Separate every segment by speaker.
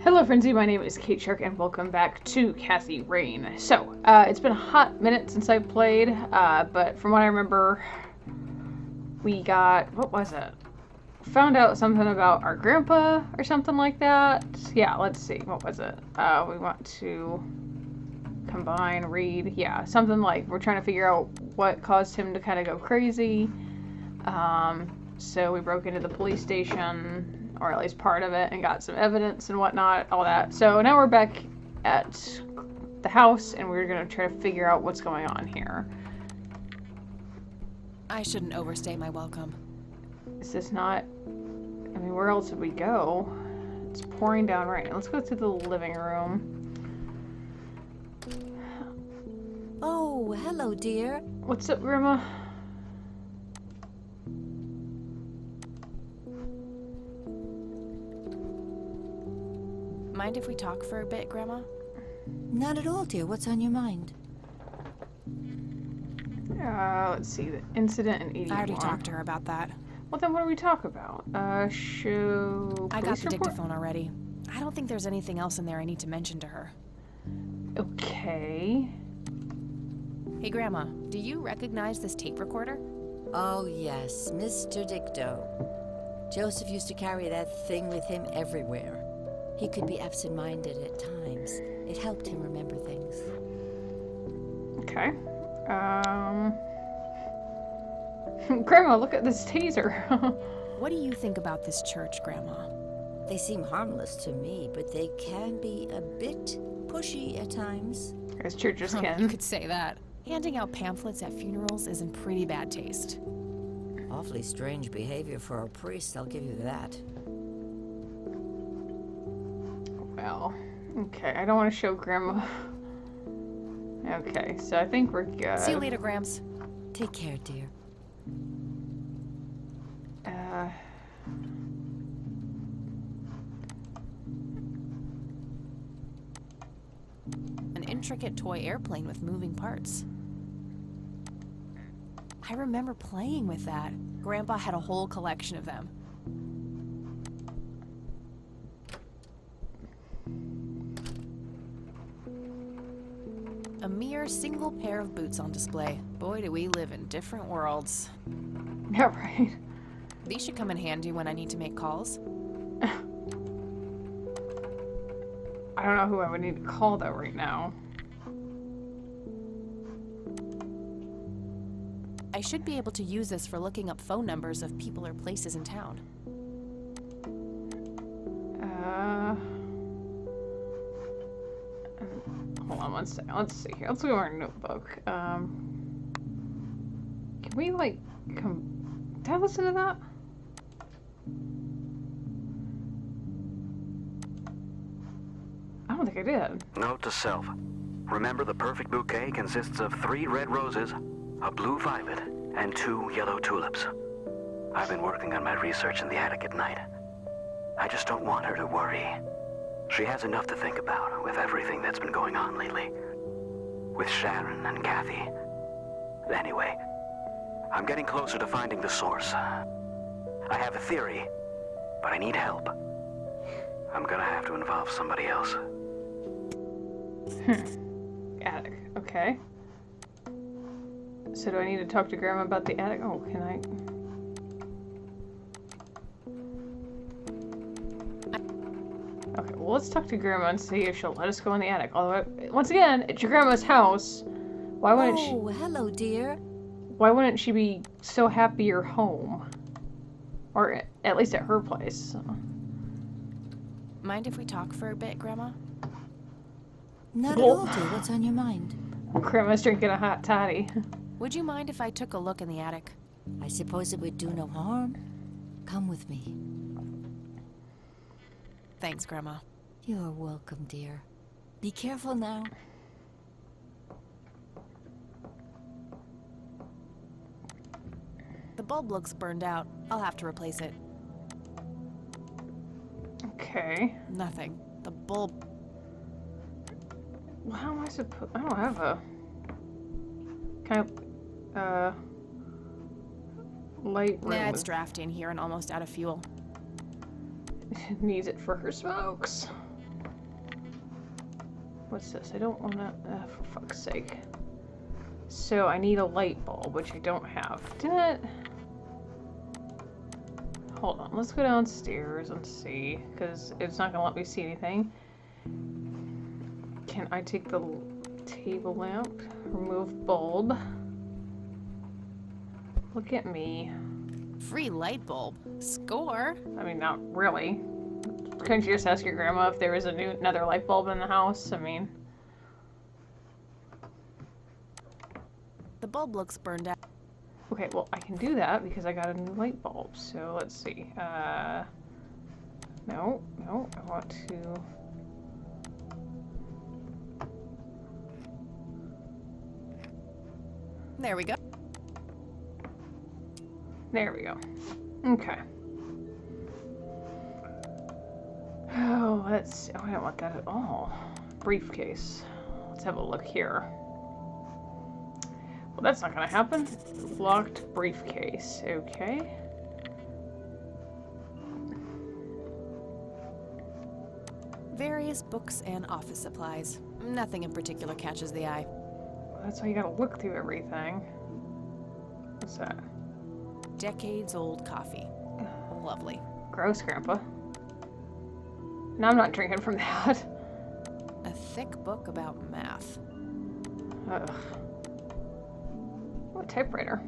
Speaker 1: Hello Frenzy, my name is Kate Shark and welcome back to Kathy Rain. So, it's been a hot minute since I played, but from what I remember, we got, what was it? Found out something about our grandpa or something like that. Yeah, let's see, what was it? We want to combine, read, yeah, something like we're trying to figure out what caused him to kind of go crazy. So we broke into the police station, or at least part of it, and got some evidence and whatnot, all that. So now we're back at the house, and we're going to try to figure out what's going on here.
Speaker 2: I shouldn't overstay my welcome.
Speaker 1: Is this not... I mean, where else would we go? It's pouring down rain. Let's go to the living room.
Speaker 3: Oh, hello, dear.
Speaker 1: What's up, Grandma?
Speaker 2: Mind if we talk for a bit, Grandma?
Speaker 3: Not at all, dear. What's on your mind?
Speaker 1: Let's see, the incident in 81.
Speaker 2: I already talked to her about that.
Speaker 1: Well, then what do we talk about? Show
Speaker 2: I got
Speaker 1: police
Speaker 2: the
Speaker 1: report?
Speaker 2: dictaphone already. I don't think there's anything else in there I need to mention to her.
Speaker 1: Okay.
Speaker 2: Hey, Grandma, do you recognize this tape recorder?
Speaker 3: Oh, yes, Mr. Dicto. Joseph used to carry that thing with him everywhere. He could be absent-minded at times. It helped him remember things.
Speaker 1: Okay. Grandma, look at this taser.
Speaker 2: What do you think about this church, Grandma?
Speaker 3: They seem harmless to me, but they can be a bit pushy at times.
Speaker 1: As churches
Speaker 2: You
Speaker 1: can.
Speaker 2: could say that. Handing out pamphlets at funerals is in pretty bad taste.
Speaker 3: Awfully strange behavior for a priest, I'll give you that.
Speaker 1: Well, okay. I don't want to show Grandma. Okay, so I think we're good.
Speaker 2: See you later, Gramps.
Speaker 3: Take care, dear.
Speaker 2: An intricate toy airplane with moving parts. I remember playing with that. Grandpa had a whole collection of them. A mere single pair of boots on display. Boy, do we live in different worlds.
Speaker 1: Yeah, right.
Speaker 2: These should come in handy when I need to make calls.
Speaker 1: I don't know who I would need to call though right now.
Speaker 2: I should be able to use this for looking up phone numbers of people or places in town.
Speaker 1: Hold on one second. Let's see here. Let's go to our notebook. Can we like did I listen to that? I don't think I did.
Speaker 4: Note to self. Remember, the perfect bouquet consists of 3 red roses, a blue violet, and 2 yellow tulips. I've been working on my research in the attic at night. I just don't want her to worry. She has enough to think about with everything that's been going on lately. With Sharon and Kathy. Anyway, I'm getting closer to finding the source. I have a theory, but I need help. I'm gonna have to involve somebody else.
Speaker 1: Attic. Okay. So do I need to talk to Grandma about the attic? Oh, can I? Okay, well let's talk to Grandma and see if she'll let us go in the attic. Although, once again, it's your grandma's house. Why wouldn't she?
Speaker 3: Oh, hello, dear.
Speaker 1: Why wouldn't she be so happy you're home? Or at least at her place.
Speaker 2: Mind if we talk for a bit, Grandma?
Speaker 3: Not at all, dear. What's on your mind?
Speaker 1: Grandma's drinking a hot toddy.
Speaker 2: Would you mind if I took a look in the attic?
Speaker 3: I suppose it would do no harm. Come with me.
Speaker 2: Thanks, Grandma.
Speaker 3: You're welcome, dear. Be careful now.
Speaker 2: The bulb looks burned out. I'll have to replace it.
Speaker 1: Okay.
Speaker 2: Nothing. The bulb...
Speaker 1: Well, how am I supposed... I don't have a... Kind of... light room.
Speaker 2: Nah, it's drafty in here and almost out of fuel.
Speaker 1: Needs it for her smokes. What's this? I don't want to... for fuck's sake. So I need a light bulb, which I don't have. Damn it. Hold on. Let's go downstairs and see, because it's not going to let me see anything. Can I take the table lamp? Remove bulb. Look at me.
Speaker 2: Free light bulb. Score.
Speaker 1: I mean, not really. Couldn't you just ask your grandma if there was another light bulb in the house? I mean...
Speaker 2: The bulb looks burned out.
Speaker 1: Okay, well, I can do that because I got a new light bulb. So, let's see. No, I want to...
Speaker 2: There we go.
Speaker 1: There we go. Okay. Oh, let's... Oh, I don't want that at all. Briefcase. Let's have a look here. Well, that's not gonna happen. Locked briefcase. Okay.
Speaker 2: Various books and office supplies. Nothing in particular catches the eye.
Speaker 1: Well, that's why you gotta look through everything. What's that?
Speaker 2: Decades-old coffee. Lovely.
Speaker 1: Gross, Grandpa. No, I'm not drinking from that.
Speaker 2: A thick book about math.
Speaker 1: Ugh. Oh, a typewriter.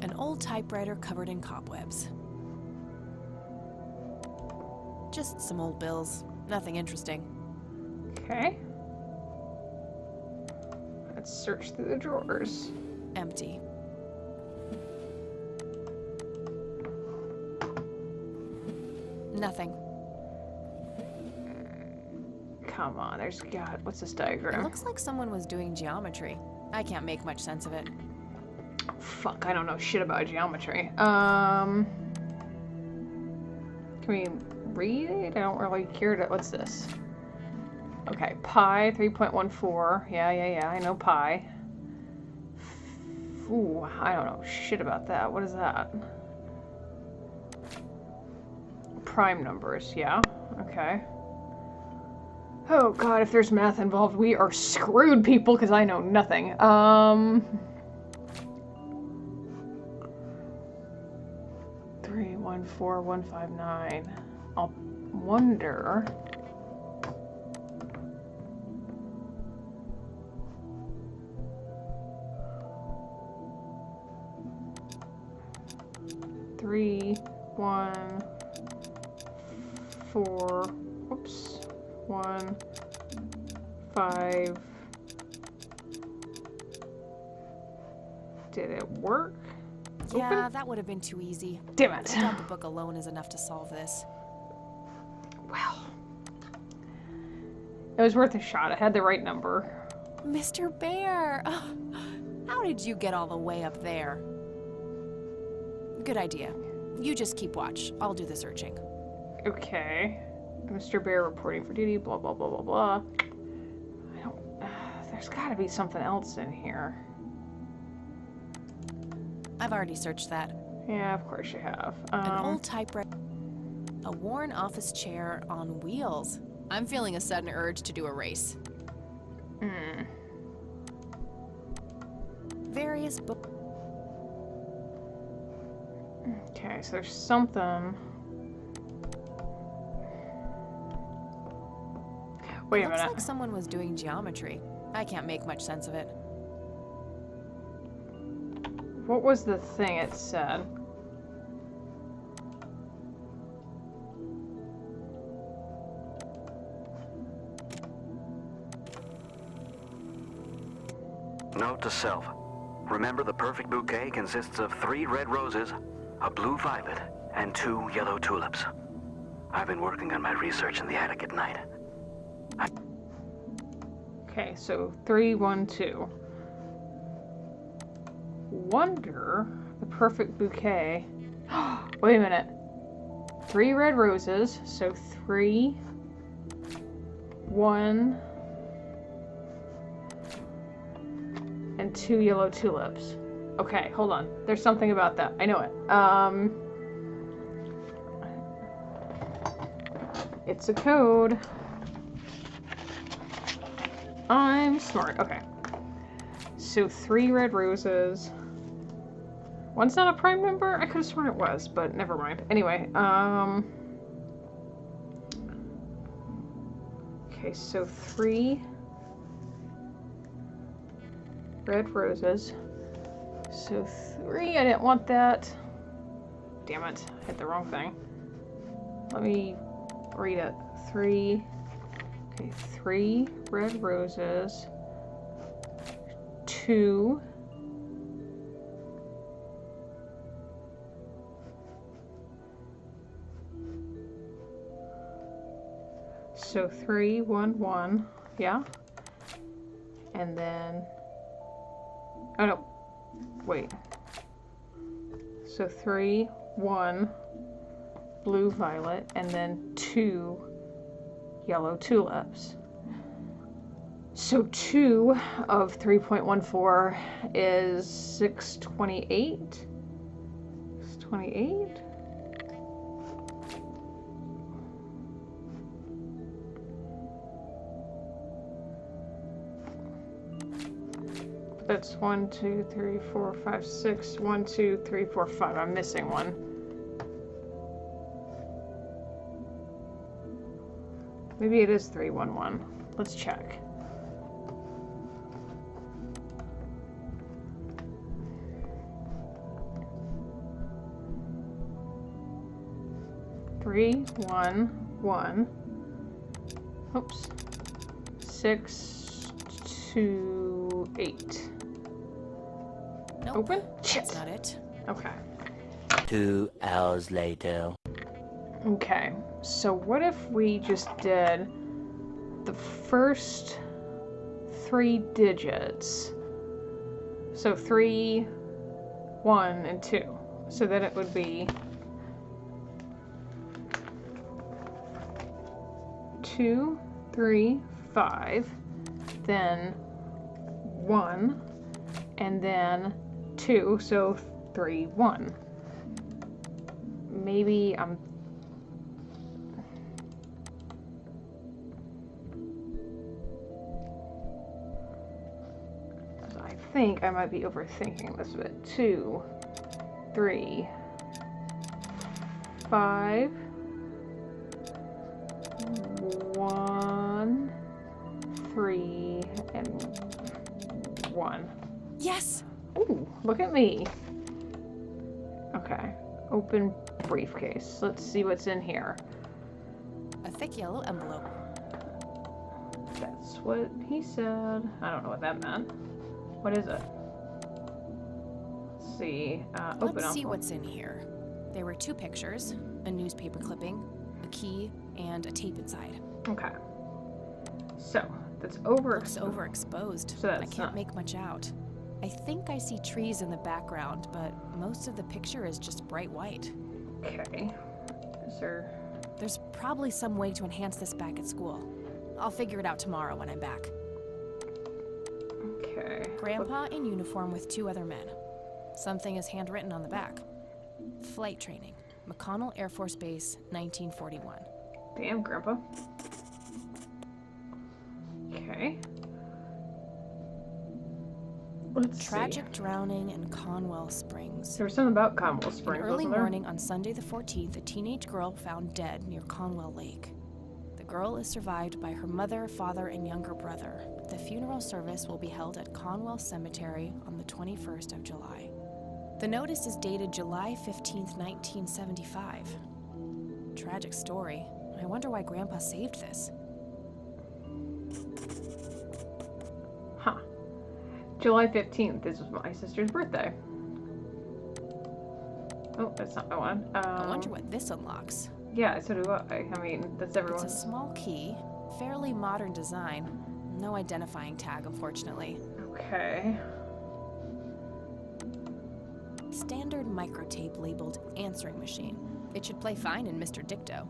Speaker 2: An old typewriter covered in cobwebs. Just some old bills. Nothing interesting.
Speaker 1: Okay. Let's search through the drawers.
Speaker 2: Empty. Nothing.
Speaker 1: Come on, there's got... What's this
Speaker 2: It
Speaker 1: diagram?
Speaker 2: looks like someone was doing geometry. I can't make much sense of it.
Speaker 1: Fuck, I don't know shit about geometry. Can we read it? I don't really care to... What's this? Okay, pi 3.14. Yeah, I know pi. Ooh, I don't know shit about that. What is that? Prime numbers, yeah. Okay. Oh god, if there's math involved, we are screwed, people, because I know nothing. 314159. I'll wonder... Three, 1, 4, whoops, 1, 5. Did it work?
Speaker 2: Yeah,
Speaker 1: Open?
Speaker 2: that would have been too easy.
Speaker 1: Damn
Speaker 2: I
Speaker 1: it.
Speaker 2: doubt the book alone is enough to solve this.
Speaker 1: Well, it was worth a shot. I had the right number.
Speaker 2: Mr. Bear! How did you get all the way up there? Good idea. You just keep watch. I'll do the searching.
Speaker 1: Okay. Mr. Bear reporting for duty, blah, blah, blah, blah, blah. I don't... there's gotta be something else in here.
Speaker 2: I've already searched that.
Speaker 1: Yeah, of course you have.
Speaker 2: An old typewriter. A worn office chair on wheels. I'm feeling a sudden urge to do a race. Various books.
Speaker 1: Okay, so there's something... Wait a
Speaker 2: Looks
Speaker 1: minute.
Speaker 2: like someone was doing geometry. I can't make much sense of it.
Speaker 1: What was the thing it said?
Speaker 4: Note to self. Remember, the perfect bouquet consists of 3 red roses, a blue violet, and 2 yellow tulips. I've been working on my research in the attic at night.
Speaker 1: Okay, so 3, 1, 2. Wonder the perfect bouquet. Wait a minute. 3 red roses, so 3, 1, and 2 yellow tulips. Okay, hold on. There's something about that. I know it. It's a code. I'm smart. Okay. So 3 red roses. One's not a prime number? I could have sworn it was, but never mind. Anyway, okay, so 3 red roses. So 3, I didn't want that. Damn it, I hit the wrong thing. Let me read it. 3, okay, 3 red roses. 2 so 3, 1, 1, yeah. And then, oh no, wait. So 3, 1, blue violet, and then 2 yellow tulips. So 2 of 3.14 is 628. 628? That's 1, 2, 3, 4, 5, 6. 1, 2, 3, 4, 5. I'm missing one. Maybe it is 311. Let's check. Three, 1, 1. Oops. 6, 2, 8.
Speaker 2: Nope,
Speaker 1: Open?
Speaker 2: that's
Speaker 1: Shit.
Speaker 2: not it.
Speaker 1: Okay.
Speaker 5: 2 hours later.
Speaker 1: Okay. So what if we just did the first 3 digits? So 3, 1, and 2. So then it would be 2, 3, 5, then 1, and then 2, so 3, 1. Maybe I'm... I think I might be overthinking this a bit. 2, 3, 5, 1, 3, and 1.
Speaker 2: Yes!
Speaker 1: Ooh, look at me. Okay, open briefcase. Let's see what's in here.
Speaker 2: A thick yellow envelope.
Speaker 1: That's what he said. I don't know what that meant. What is it? Let's see. Open
Speaker 2: Let's see
Speaker 1: envelope.
Speaker 2: what's in here. There were 2 pictures, a newspaper clipping, a key, and a tape inside.
Speaker 1: Okay. So, that's
Speaker 2: Looks overexposed.
Speaker 1: So
Speaker 2: I
Speaker 1: that's
Speaker 2: can't
Speaker 1: not...
Speaker 2: make much out. I think I see trees in the background, but most of the picture is just bright white.
Speaker 1: Okay. Is there...
Speaker 2: There's probably some way to enhance this back at school. I'll figure it out tomorrow when I'm back.
Speaker 1: Okay.
Speaker 2: Grandpa in uniform with 2 other men. Something is handwritten on the back. Flight training. McConnell Air Force Base, 1941.
Speaker 1: Damn, Grandpa. Okay. Let's
Speaker 2: Tragic
Speaker 1: see.
Speaker 2: drowning in Conwell Springs.
Speaker 1: There was something about Conwell
Speaker 2: In
Speaker 1: Springs,
Speaker 2: early
Speaker 1: wasn't there?
Speaker 2: morning on Sunday the 14th, a teenage girl found dead near Conwell Lake. The girl is survived by her mother, father, and younger brother. The funeral service will be held at Conwell Cemetery on the 21st of July. The notice is dated July 15th, 1975. Tragic story. I wonder why Grandpa saved this.
Speaker 1: Huh. July 15th. This was my sister's birthday. Oh, that's not my one.
Speaker 2: I wonder what this unlocks.
Speaker 1: Yeah, so do I. I mean, that's
Speaker 2: It's
Speaker 1: everyone's.
Speaker 2: a small key, fairly modern design. No identifying tag, unfortunately.
Speaker 1: Okay.
Speaker 2: Standard microtape labeled answering machine. It should play fine in Mr. Dicto.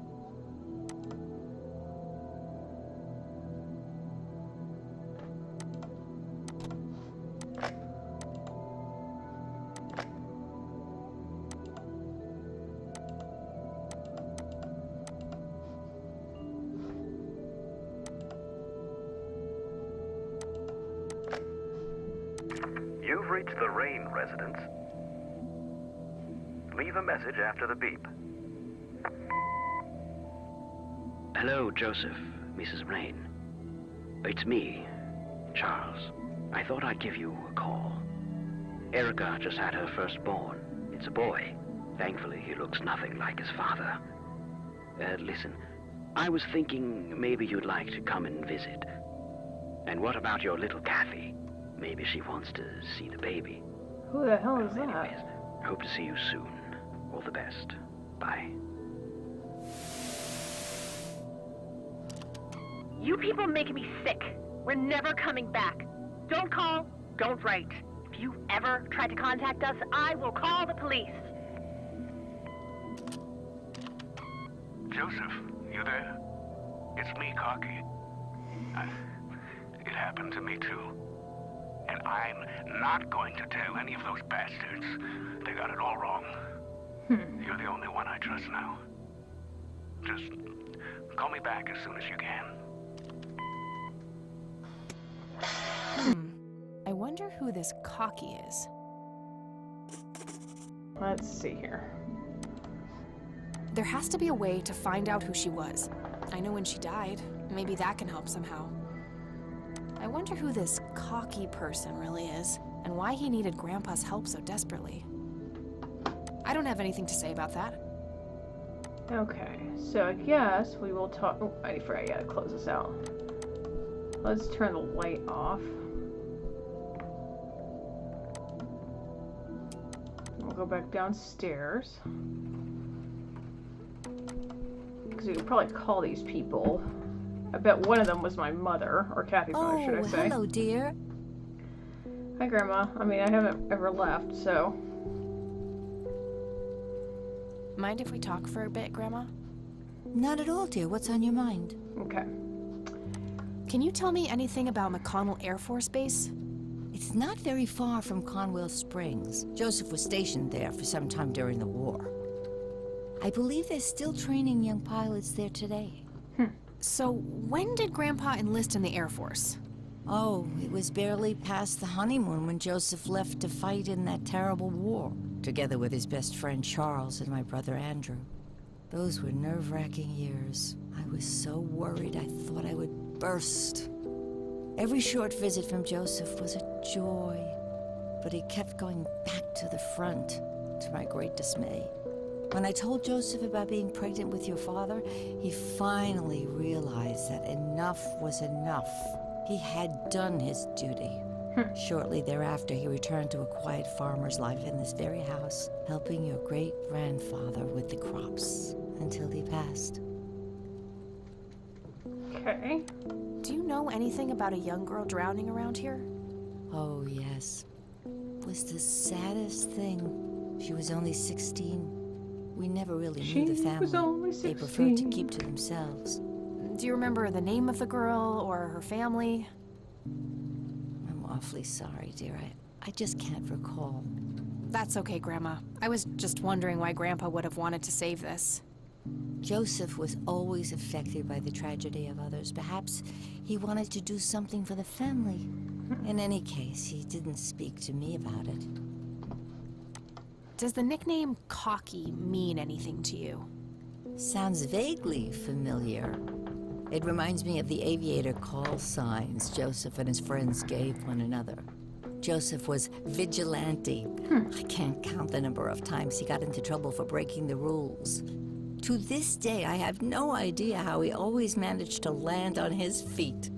Speaker 4: have reached the Rain residence. Leave a message after the beep.
Speaker 6: Hello, Joseph, Mrs. Rain. It's me, Charles. I thought I'd give you a call. Erica just had her firstborn. It's a boy. Thankfully, he looks nothing like his father. Listen, I was thinking maybe you'd like to come and visit. And what about your little Kathy? Maybe she wants to see the baby.
Speaker 1: Who the hell is
Speaker 6: Anyways,
Speaker 1: that?
Speaker 6: hope to see you soon. All the best. Bye.
Speaker 7: You people make me sick. We're never coming back. Don't call, don't write. If you ever try to contact us, I will call the police.
Speaker 8: Joseph, you there? It's me, Cocky. It happened to me too. And I'm not going to tell any of those bastards. They got it all wrong. You're the only one I trust now. Just call me back as soon as you can.
Speaker 2: I wonder who this Cocky is.
Speaker 1: Let's see here.
Speaker 2: There has to be a way to find out who she was. I know when she died. Maybe that can help somehow. I wonder who this Cocky person really is, and why he needed Grandpa's help so desperately. I don't have anything to say about that.
Speaker 1: Okay, so I guess we will talk. Oh, I forgot. I gotta close this out. Let's turn the light off. We'll go back downstairs. Because we could probably call these people. I bet one of them was my mother, or Kathy's mother, should I say.
Speaker 3: Hello, dear.
Speaker 1: Hi, Grandma. I mean, I haven't ever left, so.
Speaker 2: Mind if we talk for a bit, Grandma?
Speaker 3: Not at all, dear. What's on your mind?
Speaker 1: Okay.
Speaker 2: Can you tell me anything about McConnell Air Force Base?
Speaker 3: It's not very far from Conwell Springs. Joseph was stationed there for some time during the war. I believe they're still training young pilots there today.
Speaker 2: So, when did Grandpa enlist in the Air Force?
Speaker 3: Oh, it was barely past the honeymoon when Joseph left to fight in that terrible war, together with his best friend Charles and my brother Andrew. Those were nerve-wracking years. I was so worried I thought I would burst. Every short visit from Joseph was a joy, but he kept going back to the front, to my great dismay. When I told Joseph about being pregnant with your father, he finally realized that enough was enough. He had done his duty. Shortly thereafter, he returned to a quiet farmer's life in this very house, helping your great-grandfather with the crops until he passed.
Speaker 1: Okay.
Speaker 2: Do you know anything about a young girl drowning around here?
Speaker 3: Oh, yes. It was the saddest thing. She was only 16. We never really knew the family.
Speaker 1: Was only
Speaker 3: They preferred to
Speaker 1: 16.
Speaker 3: keep to themselves.
Speaker 2: Do you remember the name of the girl or her family?
Speaker 3: I'm awfully sorry, dear. I just can't recall.
Speaker 2: That's okay, Grandma. I was just wondering why Grandpa would have wanted to save this.
Speaker 3: Joseph was always affected by the tragedy of others. Perhaps he wanted to do something for the family. In any case, he didn't speak to me about it.
Speaker 2: Does the nickname Cocky mean anything to you?
Speaker 3: Sounds vaguely familiar. It reminds me of the aviator call signs Joseph and his friends gave one another. Joseph was vigilante. I can't count the number of times he got into trouble for breaking the rules. To this day, I have no idea how he always managed to land on his feet.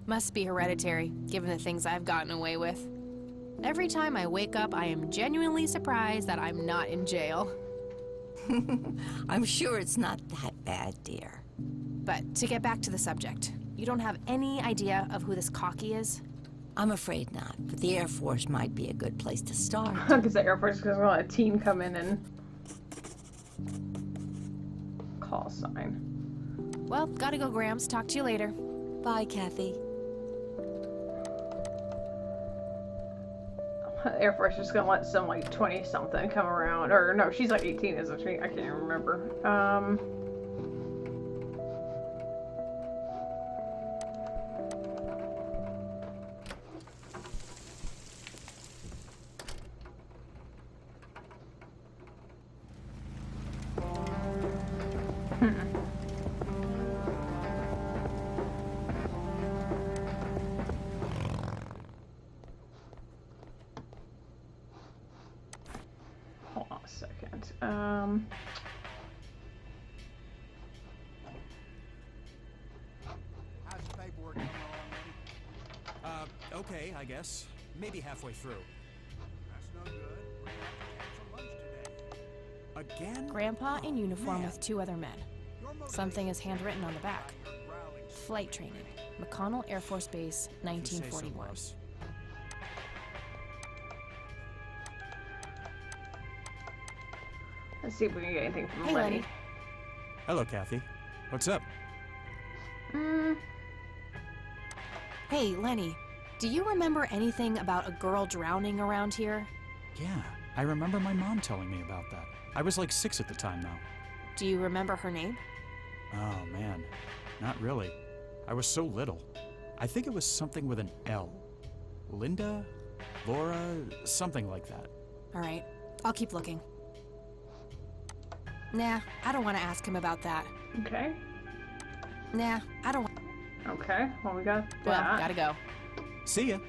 Speaker 2: Must be hereditary, given the things I've gotten away with. Every time I wake up, I am genuinely surprised that I'm not in jail.
Speaker 3: I'm sure it's not that bad, dear.
Speaker 2: But to get back to the subject, you don't have any idea of who this Cocky is?
Speaker 3: I'm afraid not, but the Air Force might be a good place to start.
Speaker 1: Because the Air Force is going to let a team come in and call sign.
Speaker 2: Well, gotta go, Grams. Talk to you later.
Speaker 3: Bye, Kathy.
Speaker 1: Air Force is just gonna let some like 20-something come around, or no, she's like 18, isn't she? I can't even remember. second.
Speaker 9: How's the paperwork coming along, Eddie?
Speaker 10: Okay, I guess. Maybe halfway through.
Speaker 9: That's no good. We're gonna have to cancel lunch today.
Speaker 10: Again?
Speaker 2: Grandpa in uniform
Speaker 10: Man.
Speaker 2: with 2 other men. Something is handwritten on the back. Flight training. McConnell Air Force Base,
Speaker 10: If you say so,
Speaker 2: 1941.
Speaker 10: boss.
Speaker 1: Let's see if we can get anything from
Speaker 2: Hey,
Speaker 1: Lenny.
Speaker 2: Lenny.
Speaker 10: Hello, Kathy. What's up?
Speaker 2: Hey, Lenny. Do you remember anything about a girl drowning around here?
Speaker 10: Yeah, I remember my mom telling me about that. I was like 6 at the time, though.
Speaker 2: Do you remember her name?
Speaker 10: Oh, man. Not really. I was so little. I think it was something with an L. Linda? Laura? Something like that.
Speaker 2: All right, I'll keep looking. Nah, I don't want to ask him about that.
Speaker 1: Okay.
Speaker 2: Nah, I don't.
Speaker 1: Okay. Well, we got that.
Speaker 2: Well, gotta go.
Speaker 10: See ya.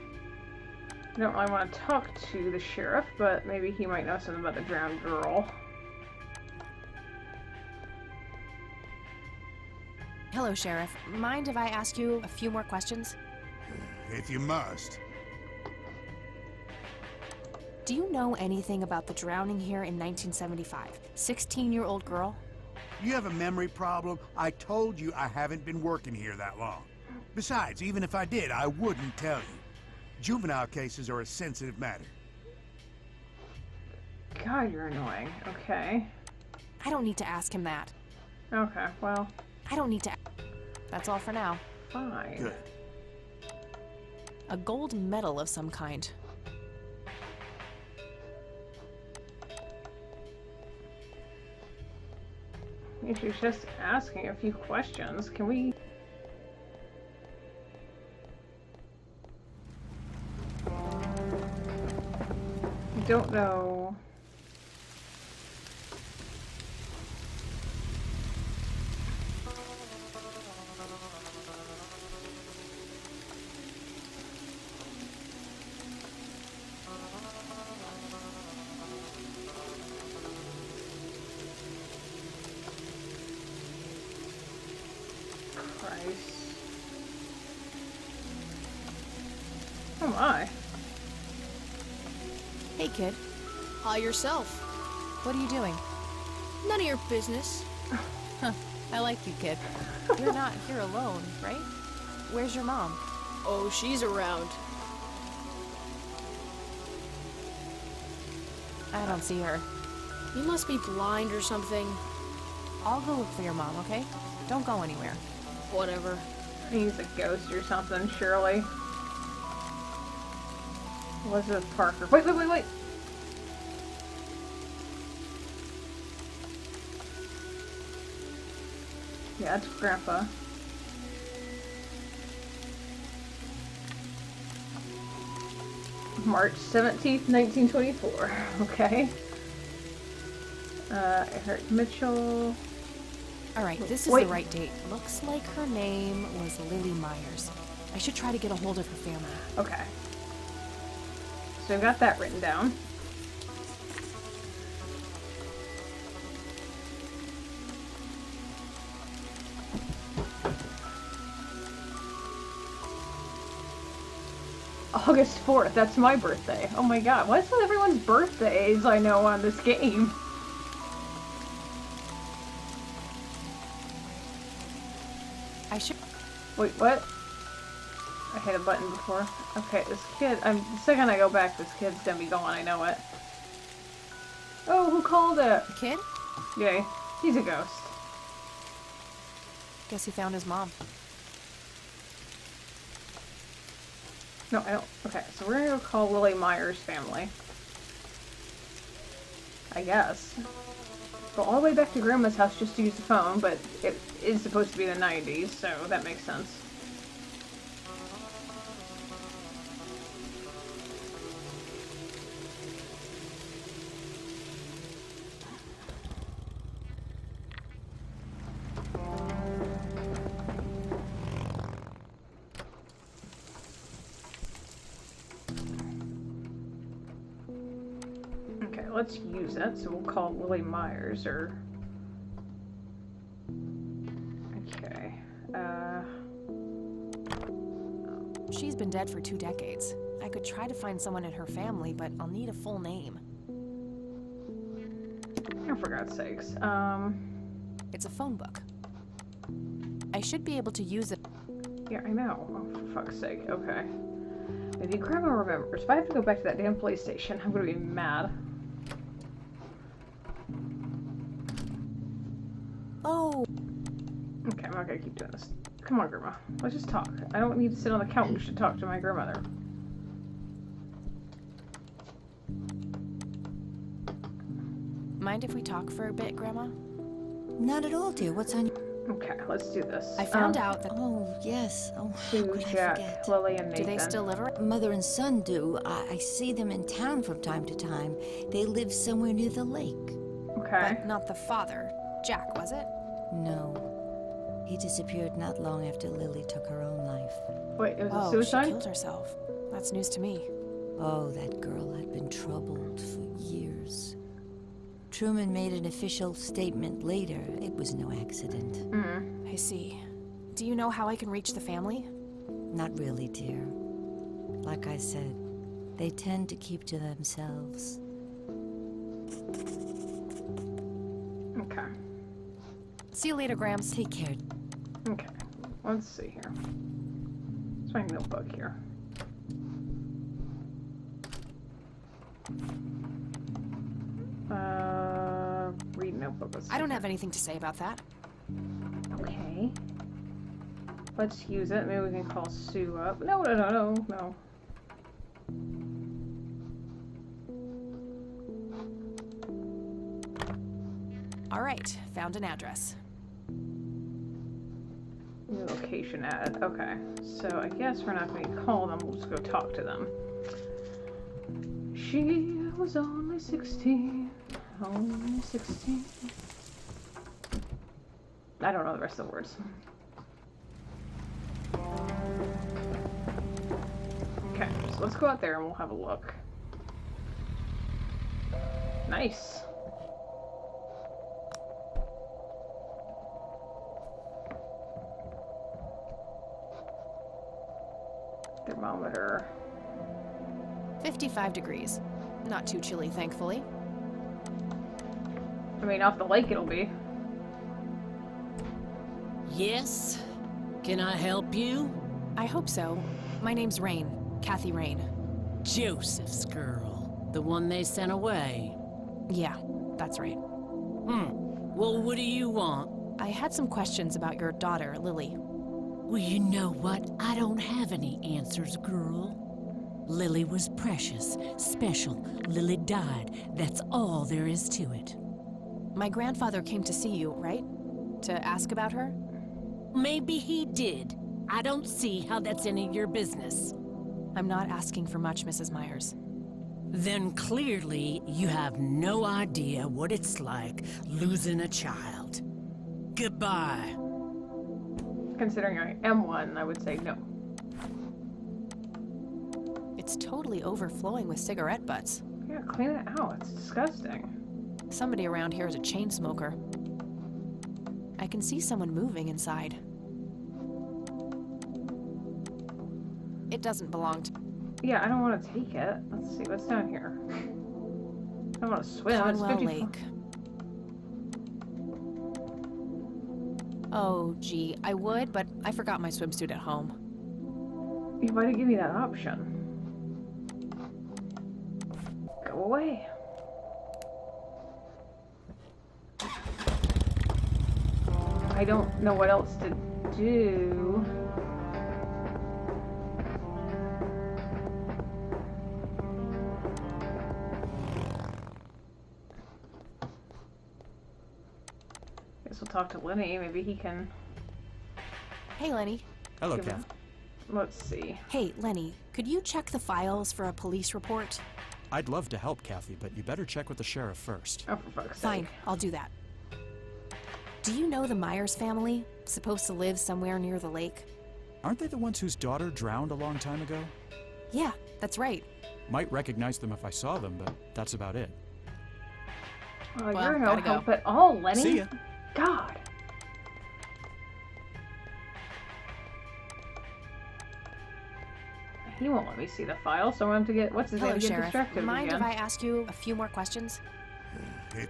Speaker 1: I don't really want to talk to the sheriff, but maybe he might know something about the drowned girl.
Speaker 2: Hello, Sheriff. Mind if I ask you a few more questions?
Speaker 9: If you must.
Speaker 2: Do you know anything about the drowning here in 1975? 16-year-old girl?
Speaker 9: You have a memory problem? I told you I haven't been working here that long. Besides, even if I did, I wouldn't tell you. Juvenile cases are a sensitive matter.
Speaker 1: God, you're annoying. Okay.
Speaker 2: I don't need to ask him that.
Speaker 1: Okay, well,
Speaker 2: I don't need to. That's all for now.
Speaker 1: fine.
Speaker 9: Good.
Speaker 2: A gold medal of some kind.
Speaker 1: If she's just asking a few questions, can we... I don't know... Christ. Oh my.
Speaker 2: Hey, kid.
Speaker 11: Yourself.
Speaker 2: What are you doing?
Speaker 11: None of your business.
Speaker 2: I like you, kid. You're not here alone, right? Where's your mom?
Speaker 11: Oh, she's around.
Speaker 2: I don't see her.
Speaker 11: You must be blind or something.
Speaker 2: I'll go look for your mom, okay? Don't go anywhere.
Speaker 11: Whatever.
Speaker 1: He's a ghost or something, surely. Elizabeth Parker. Wait, wait, wait, wait! Yeah, it's Grandpa. March 17th, 1924. Okay. Eric Mitchell.
Speaker 2: All right, this is
Speaker 1: Wait.
Speaker 2: the right date. Looks like her name was Lily Myers. I should try to get a hold of her family.
Speaker 1: Okay. So I got that written down. August 4th, that's my birthday. Oh my god, what's with everyone's birthdays I know on this game?
Speaker 2: I should.
Speaker 1: Wait, what? I hit a button before. Okay, this kid, the second I go back, this kid's gonna be gone, I know it. Oh, who called it?
Speaker 2: Kid?
Speaker 1: Yay, he's a ghost.
Speaker 2: Guess he found his mom.
Speaker 1: No, I don't. Okay, so we're gonna go call Lily Myers' family. I guess. Go all the way back to Grandma's house just to use the phone, but it is supposed to be the 90s, so that makes sense. let's use it. So we'll call Lily Myers, or... Okay.
Speaker 2: She's been dead for 2 decades. I could try to find someone in her family, but I'll need a full name.
Speaker 1: Oh, for God's sakes.
Speaker 2: It's a phone book. I should be able to use it.
Speaker 1: Yeah, I know. Oh, for fuck's sake. Okay. Maybe Grandma remembers. If I have to go back to that damn police station, I'm gonna be mad.
Speaker 2: Oh.
Speaker 1: Okay, I'm not gonna keep doing this. Come on, Grandma. Let's just talk. I don't need to sit on the couch to talk to my grandmother.
Speaker 2: Mind if we talk for a bit, Grandma?
Speaker 3: Not at all, dear. What's on your...
Speaker 1: Okay, let's do this.
Speaker 2: I found out that...
Speaker 3: Oh, yes. Oh, how
Speaker 1: Sue,
Speaker 3: could I
Speaker 1: Jack,
Speaker 3: forget?
Speaker 1: Lily, and Nathan.
Speaker 2: Do they still live around?
Speaker 3: Mother and son do. I see them in town from time to time. They live somewhere near the lake.
Speaker 1: Okay.
Speaker 2: But not the father. Jack, was it?
Speaker 3: No. He disappeared not long after Lily took her own life.
Speaker 1: Wait, it was a
Speaker 2: Oh,
Speaker 1: suicide?
Speaker 2: she killed herself. That's news to me.
Speaker 3: Oh, that girl had been troubled for years. Truman made an official statement later. It was no accident.
Speaker 2: I see. Do you know how I can reach the family?
Speaker 3: Not really, dear. Like I said, they tend to keep to themselves.
Speaker 1: Okay.
Speaker 2: See you later, Grams.
Speaker 3: Take care.
Speaker 1: Okay. Let's see here. It's my notebook here. Read notebook. Let's
Speaker 2: I don't have anything to say about that.
Speaker 1: Okay. Let's use it. Maybe we can call Sue up. No.
Speaker 2: All right, found an address.
Speaker 1: New location added. Okay. So I guess we're not going to call them. We'll just go talk to them. She was only 16. Only 16. I don't know the rest of the words. Okay, so let's go out there and we'll have a look. Nice. Thermometer.
Speaker 2: 55 degrees. Not too chilly, thankfully.
Speaker 1: I mean, off the lake it'll be.
Speaker 12: Yes? Can I help you?
Speaker 2: I hope so. My name's Rain. Kathy Rain.
Speaker 12: Joseph's girl. The one they sent away.
Speaker 2: Yeah, that's right.
Speaker 12: Well, what do you want?
Speaker 2: I had some questions about your daughter, Lily.
Speaker 12: Well, you know what? I don't have any answers, girl. Lily was precious, special. Lily died. That's all there is to it.
Speaker 2: My grandfather came to see you, right? To ask about her?
Speaker 12: Maybe he did. I don't see how that's any of your business.
Speaker 2: I'm not asking for much, Mrs. Myers.
Speaker 12: Then clearly you have no idea what it's like losing a child. Goodbye.
Speaker 1: Considering I am one, I would say no.
Speaker 2: It's totally overflowing with cigarette butts.
Speaker 1: Yeah, clean it out. It's disgusting.
Speaker 2: Somebody around here is a chain smoker. I can see someone moving inside. It doesn't belong to...
Speaker 1: Yeah, I don't want to take it. Let's see what's down here. I don't want to swim.
Speaker 2: Conwell
Speaker 1: It's 54.
Speaker 2: Lake. Oh, gee, I would, but I forgot my swimsuit at home.
Speaker 1: You might have given me that option. Go away. I don't know what else to do. Guess we'll talk to Lenny. Maybe he can.
Speaker 2: Hey, Lenny.
Speaker 10: Hello,
Speaker 1: give
Speaker 10: Kath.
Speaker 1: Let's see.
Speaker 2: Hey, Lenny, could you check the files for a police report?
Speaker 10: I'd love to help, Kathy, but you better check with the sheriff first.
Speaker 1: Oh, for fuck's sake.
Speaker 2: Fine, I'll do that. Do you know the Myers family? Supposed to live somewhere near the lake?
Speaker 10: Aren't they the ones whose daughter drowned a long time ago?
Speaker 2: Yeah, that's right.
Speaker 10: Might recognize them if I saw them, but that's about it.
Speaker 1: Oh,
Speaker 2: Well,
Speaker 1: you're no
Speaker 2: gotta go.
Speaker 1: help at all, Lenny.
Speaker 10: See ya.
Speaker 1: God. He won't let me see the file, so I'm going to get what's his
Speaker 2: Hello,
Speaker 1: name get
Speaker 2: Sheriff.
Speaker 1: distracted
Speaker 2: Mind
Speaker 1: again.
Speaker 2: if I ask you a few more questions?
Speaker 9: Okay.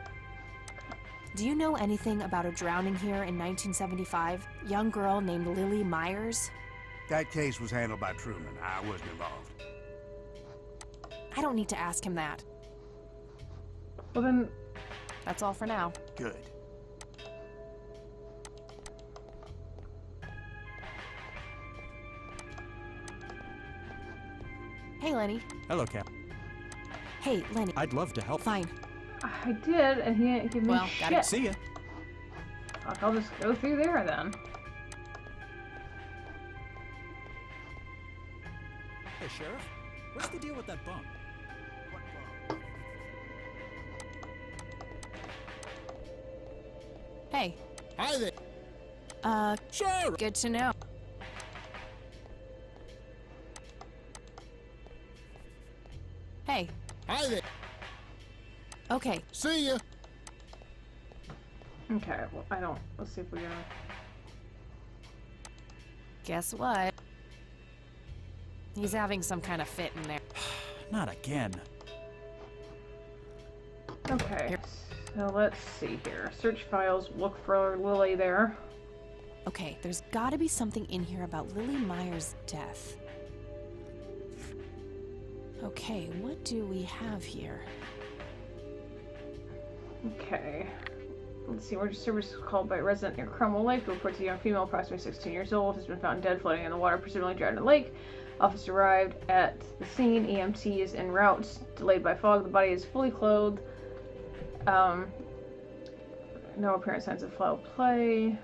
Speaker 2: Do you know anything about a drowning here in 1975? Young girl named Lily Myers?
Speaker 9: That case was handled by Truman. I wasn't involved.
Speaker 2: I don't need to ask him that.
Speaker 1: Well then,
Speaker 2: That's all for now.
Speaker 9: Good.
Speaker 2: Hey, Lenny.
Speaker 10: Hello, Cap.
Speaker 2: Hey, Lenny.
Speaker 10: I'd love to help.
Speaker 2: Fine.
Speaker 1: I did, and he didn't give me
Speaker 2: Well,
Speaker 1: shit.
Speaker 2: gotta
Speaker 10: See ya.
Speaker 1: Fuck, I'll just go through there then.
Speaker 10: Hey, Sheriff. What's the deal with that bump?
Speaker 2: Hey.
Speaker 13: Hi there.
Speaker 2: Sure. Good to know. Hey.
Speaker 13: Hi there.
Speaker 2: Okay.
Speaker 13: See ya.
Speaker 1: Okay, well, I don't. Let's see if we go.
Speaker 2: Guess what? He's having some kind of fit in there.
Speaker 10: Not again.
Speaker 1: Okay, so let's see here. Search files, look for Lily there.
Speaker 2: Okay, there's gotta be something in here about Lily Myers' death. Okay, what do we have here?
Speaker 1: Okay. Let's see, emergency service called by a resident near Cromwell Lake who reports a young female approximately 16 years old has been found dead floating in the water, presumably drowned in the lake. Officer arrived at the scene. EMT is en route, delayed by fog. The body is fully clothed. No apparent signs of foul play.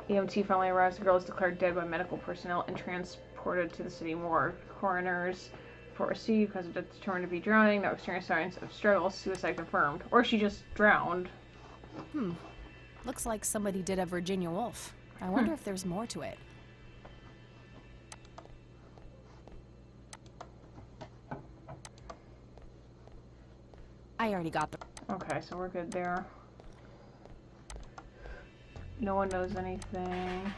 Speaker 1: EMT finally arrives. The girl is declared dead by medical personnel and transported to the city morgue. Coroners report received because of death determined to be drowning. No exterior signs of struggle. Suicide confirmed. Or she just drowned.
Speaker 2: Looks like somebody did a Virginia Woolf. I wonder if there's more to it. I already got the...
Speaker 1: Okay, so we're good there. No one knows anything.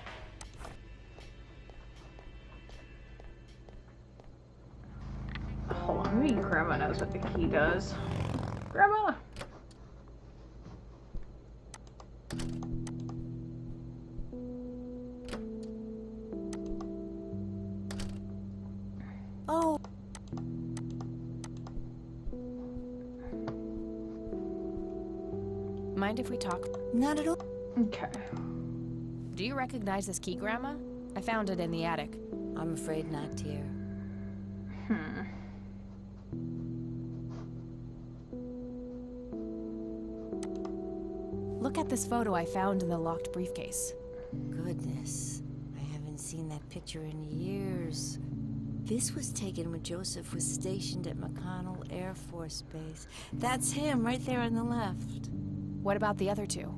Speaker 1: Hold on, maybe Grandma knows what the key does. Grandma!
Speaker 2: Oh! Mind if we talk?
Speaker 3: Not at all.
Speaker 1: Okay.
Speaker 2: Do you recognize this key, Grandma? I found it in the attic.
Speaker 3: I'm afraid not, dear.
Speaker 2: Look at this photo I found in the locked briefcase.
Speaker 3: Goodness, I haven't seen that picture in years. This was taken when Joseph was stationed at McConnell Air Force Base. That's him right there on the left.
Speaker 2: What about the other two?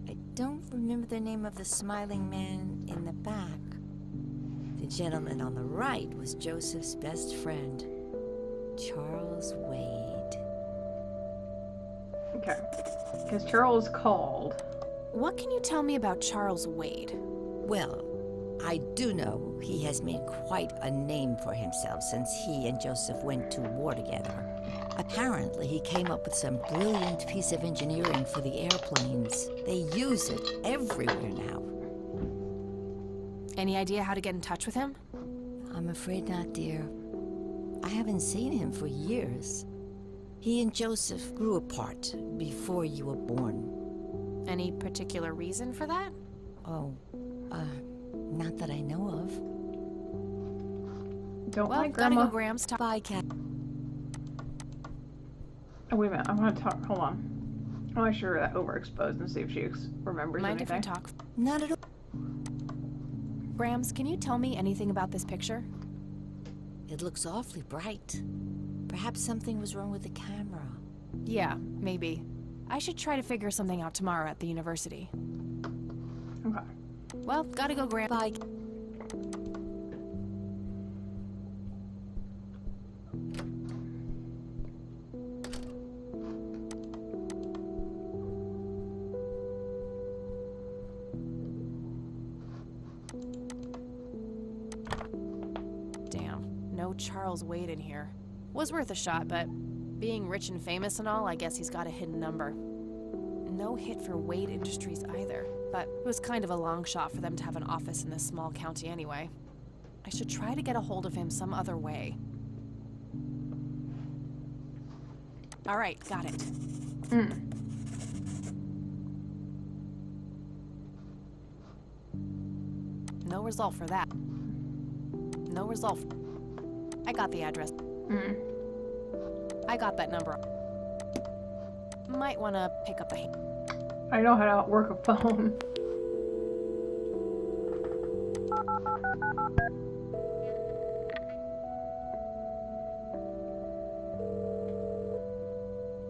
Speaker 3: I don't remember the name of the smiling man in the back. The gentleman on the right was Joseph's best friend, Charles Wade.
Speaker 1: Okay. Because Charles called.
Speaker 2: What can you tell me about Charles Wade?
Speaker 3: Well, I do know he has made quite a name for himself since he and Joseph went to war together. Apparently, he came up with some brilliant piece of engineering for the airplanes. They use it everywhere now.
Speaker 2: Any idea how to get in touch with him?
Speaker 3: I'm afraid not, dear. I haven't seen him for years. He and Joseph grew apart before you were born.
Speaker 2: Any particular reason for that?
Speaker 3: Oh, not that I know of.
Speaker 1: Don't
Speaker 2: Well,
Speaker 1: like
Speaker 2: gotta
Speaker 1: Grandma.
Speaker 2: go, Grams.
Speaker 3: Bye, Cat.
Speaker 1: Oh, wait a minute. I want to talk. Hold on. I want to show her that overexposed and see if she remembers
Speaker 2: Mind if
Speaker 1: anything.
Speaker 2: we talk?
Speaker 3: Not at all.
Speaker 2: Grams, can you tell me anything about this picture?
Speaker 3: It looks awfully bright. Perhaps something was wrong with the camera.
Speaker 2: Yeah, maybe. I should try to figure something out tomorrow at the university.
Speaker 1: Okay.
Speaker 2: Well, gotta go, Grams.
Speaker 3: Bye.
Speaker 2: Charles Wade in here. Was worth a shot, but being rich and famous and all, I guess he's got a hidden number. No hit for Wade Industries either, but it was kind of a long shot for them to have an office in this small county anyway. I should try to get a hold of him some other way. All right, got it. No result for that. No result. I got the address. I got that number. Might want to pick up the...
Speaker 1: I know how to work a phone.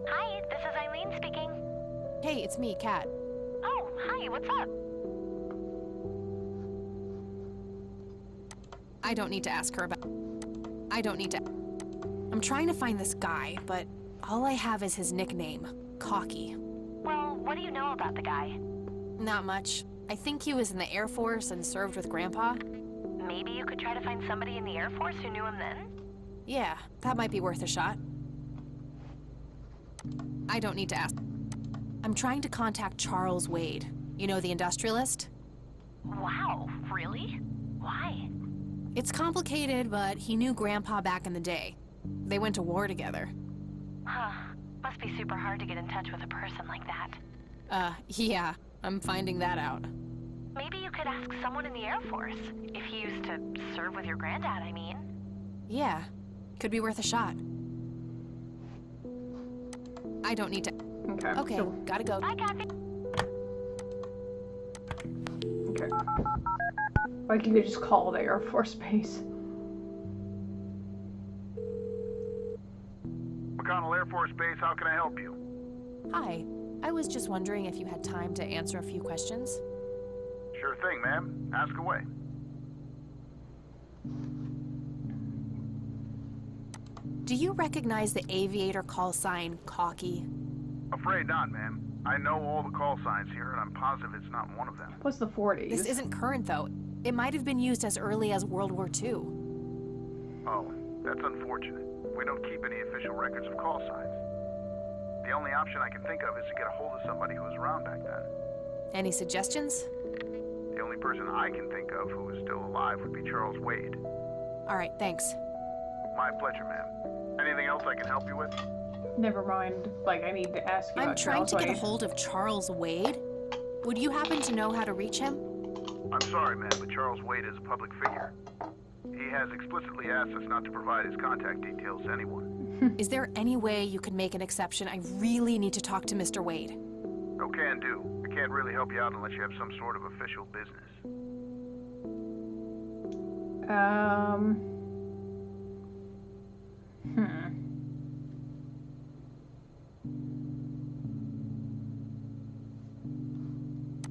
Speaker 7: Hi, this is Eileen speaking.
Speaker 2: Hey, it's me, Kat.
Speaker 7: Oh, hi, what's up?
Speaker 2: I don't need to ask her about... I don't need to... I'm trying to find this guy, but all I have is his nickname, Cocky.
Speaker 7: Well, what do you know about the guy?
Speaker 2: Not much. I think he was in the Air Force and served with Grandpa.
Speaker 7: Maybe you could try to find somebody in the Air Force who knew him then?
Speaker 2: Yeah, that might be worth a shot. I don't need to ask. I'm trying to contact Charles Wade. You know, the industrialist?
Speaker 7: Wow, really? Why?
Speaker 2: It's complicated, but he knew Grandpa back in the day. They went to war together.
Speaker 7: Huh. Must be super hard to get in touch with a person like that.
Speaker 2: Yeah, I'm finding that out.
Speaker 7: Maybe you could ask someone in the Air Force. If he used to serve with your granddad, I mean.
Speaker 2: Yeah, could be worth a shot. I don't need to... Okay, gotta go.
Speaker 7: Bye, Kathy.
Speaker 1: Okay. Like you could just call the Air Force Base.
Speaker 8: McConnell Air Force Base, how can I help you?
Speaker 2: Hi, I was just wondering if you had time to answer a few questions.
Speaker 8: Sure thing, ma'am. Ask away.
Speaker 2: Do you recognize the aviator call sign, Cocky?
Speaker 8: Afraid not, ma'am. I know all the call signs here, and I'm positive it's not one of them.
Speaker 1: What's the 40s?
Speaker 2: This isn't current, though. It might have been used as early as World War II.
Speaker 8: Oh, that's unfortunate. We don't keep any official records of call signs. The only option I can think of is to get a hold of somebody who was around back then.
Speaker 2: Any suggestions?
Speaker 8: The only person I can think of who is still alive would be Charles Wade.
Speaker 2: All right, thanks.
Speaker 8: My pleasure, ma'am. Anything else I can help you with?
Speaker 1: Never mind. Like, I need to ask you
Speaker 2: I'm
Speaker 1: about
Speaker 2: trying
Speaker 1: Charles
Speaker 2: to get a
Speaker 1: Wade.
Speaker 2: hold of Charles Wade. Would you happen to know how to reach him?
Speaker 8: I'm sorry, ma'am, but Charles Wade is a public figure. He has explicitly asked us not to provide his contact details to anyone.
Speaker 2: Is there any way you could make an exception? I really need to talk to Mr. Wade.
Speaker 8: No can do. I can't really help you out unless you have some sort of official business.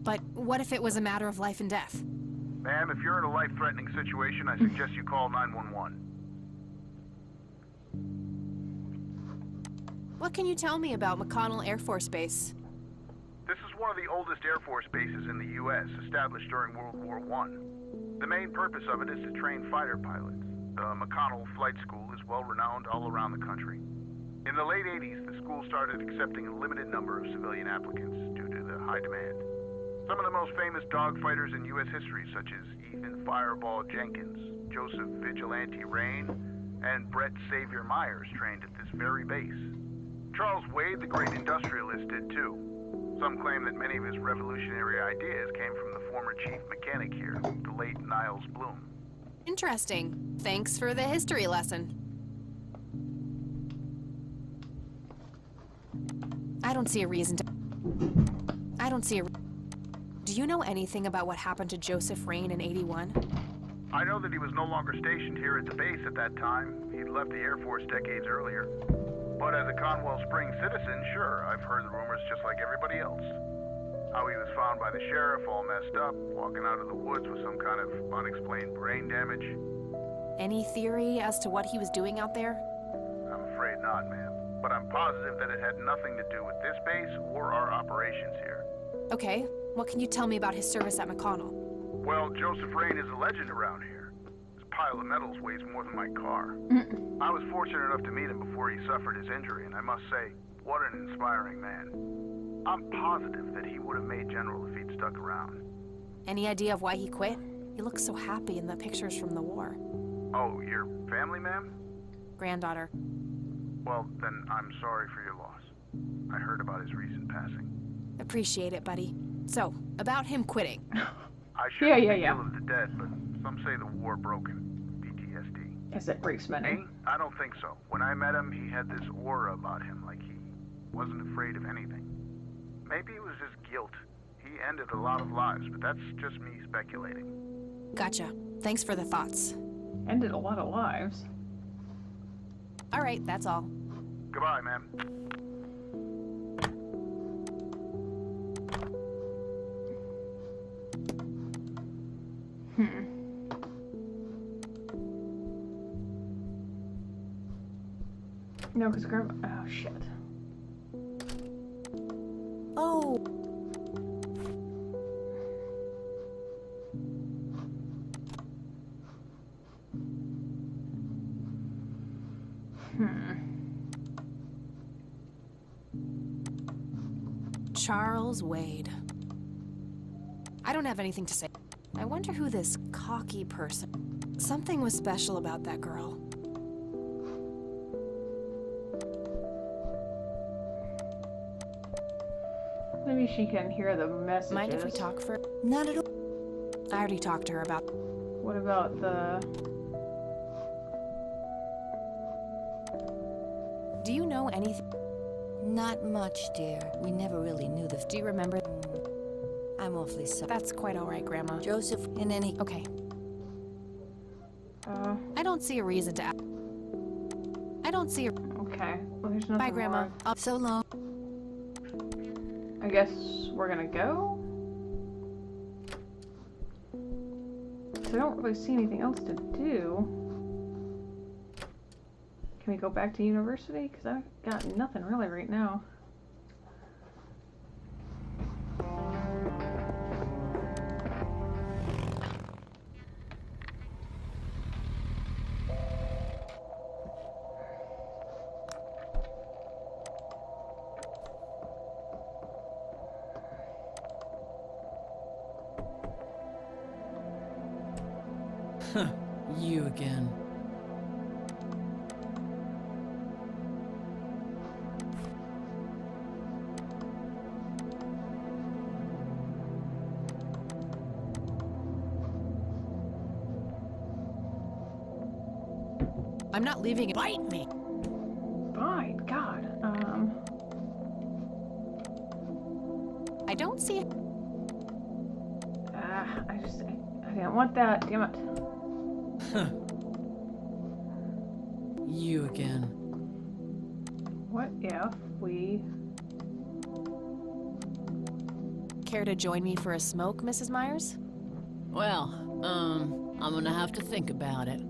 Speaker 2: But what if it was a matter of life and death?
Speaker 8: Ma'am, if you're in a life-threatening situation, I suggest you call 911.
Speaker 2: What can you tell me about McConnell Air Force Base?
Speaker 8: This is one of the oldest Air Force bases in the U.S., established during World War I. The main purpose of it is to train fighter pilots. The McConnell Flight School is well-renowned all around the country. In the late 80s, the school started accepting a limited number of civilian applicants due to the high demand. Some of the most famous dogfighters in U.S. history, such as Ethan Fireball Jenkins, Joseph Vigilante Rain, and Brett Savior Myers, trained at this very base. Charles Wade, the great industrialist, did too. Some claim that many of his revolutionary ideas came from the former chief mechanic here, the late Niles Bloom.
Speaker 2: Interesting. Thanks for the history lesson. I don't see a reason to... Do you know anything about what happened to Joseph Rain in '81?
Speaker 8: I know that he was no longer stationed here at the base at that time. He'd left the Air Force decades earlier. But as a Conwell Springs citizen, sure, I've heard the rumors just like everybody else. How he was found by the sheriff all messed up, walking out of the woods with some kind of unexplained brain damage.
Speaker 2: Any theory as to what he was doing out there?
Speaker 8: I'm afraid not, ma'am. But I'm positive that it had nothing to do with this base or our operations here.
Speaker 2: Okay, what can you tell me about his service at McConnell?
Speaker 8: Well, Joseph Rain is a legend around here. His pile of metals weighs more than my car. I was fortunate enough to meet him before he suffered his injury, and I must say, what an inspiring man. I'm positive that he would have made General if he'd stuck around.
Speaker 2: Any idea of why he quit? He looks so happy in the pictures from the war.
Speaker 8: Oh, your family, ma'am?
Speaker 2: Granddaughter.
Speaker 8: Well, then I'm sorry for your loss. I heard about his recent passing.
Speaker 2: Appreciate it, buddy. So, about him quitting.
Speaker 8: I shouldn't
Speaker 1: Yeah.
Speaker 8: think ill of the dead, but some say the war broke him. PTSD.
Speaker 1: Guess it breaks many.
Speaker 8: Me? I don't think so. When I met him, he had this aura about him, like he wasn't afraid of anything. Maybe it was just guilt. He ended a lot of lives, but that's just me speculating.
Speaker 2: Gotcha. Thanks for the thoughts.
Speaker 1: Ended a lot of lives.
Speaker 2: All right, that's all.
Speaker 8: Goodbye, ma'am.
Speaker 1: No, because grandma. Oh, shit.
Speaker 2: Oh. Charles Wade. I don't have anything to say. I wonder who this cocky person. Something was special about that girl.
Speaker 1: Maybe she can hear the messages.
Speaker 2: Mind if we talk for?
Speaker 3: Not at all.
Speaker 2: I already talked to her about.
Speaker 1: What about the...
Speaker 2: Do you know anything?
Speaker 3: Not much, dear. We never really knew the...
Speaker 2: Do you remember?
Speaker 3: I'm awfully sorry.
Speaker 2: That's quite all right, Grandma.
Speaker 3: Joseph, in any...
Speaker 2: Okay. I don't see a reason to ask. I don't see a...
Speaker 1: Okay. Well, there's nothing
Speaker 2: Bye, Grandma.
Speaker 1: more.
Speaker 3: So long.
Speaker 1: I guess we're gonna go? I don't really see anything else to do. Can we go back to university? Because I've got nothing really right now.
Speaker 12: You again.
Speaker 2: I'm not leaving it.
Speaker 12: Bite me!
Speaker 1: Fine, God.
Speaker 2: I don't see it.
Speaker 1: I didn't want that. Damn it.
Speaker 12: You again.
Speaker 1: What if we...
Speaker 2: Care to join me for a smoke, Mrs. Myers?
Speaker 12: Well, I'm gonna have to think about it.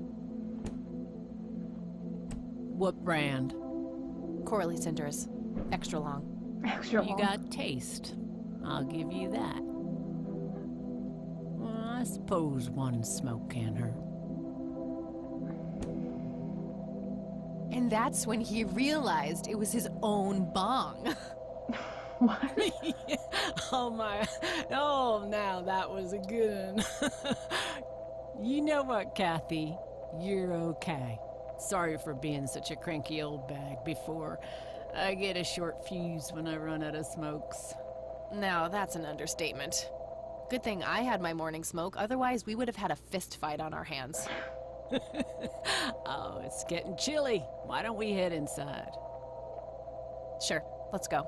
Speaker 12: What brand?
Speaker 2: Corley Cinders. Extra long.
Speaker 1: Extra
Speaker 12: You
Speaker 1: long.
Speaker 12: got taste. I'll give you that. Well, I suppose one smoke can't hurt.
Speaker 2: And that's when he realized it was his own bong.
Speaker 1: What?
Speaker 12: Oh my, oh now that was a good one. You know what, Kathy? You're okay. Sorry for being such a cranky old bag before. I get a short fuse when I run out of smokes.
Speaker 2: Now, that's an understatement. Good thing I had my morning smoke, otherwise we would have had a fist fight on our hands.
Speaker 12: Oh, it's getting chilly. Why don't we head inside?
Speaker 2: Sure, let's go.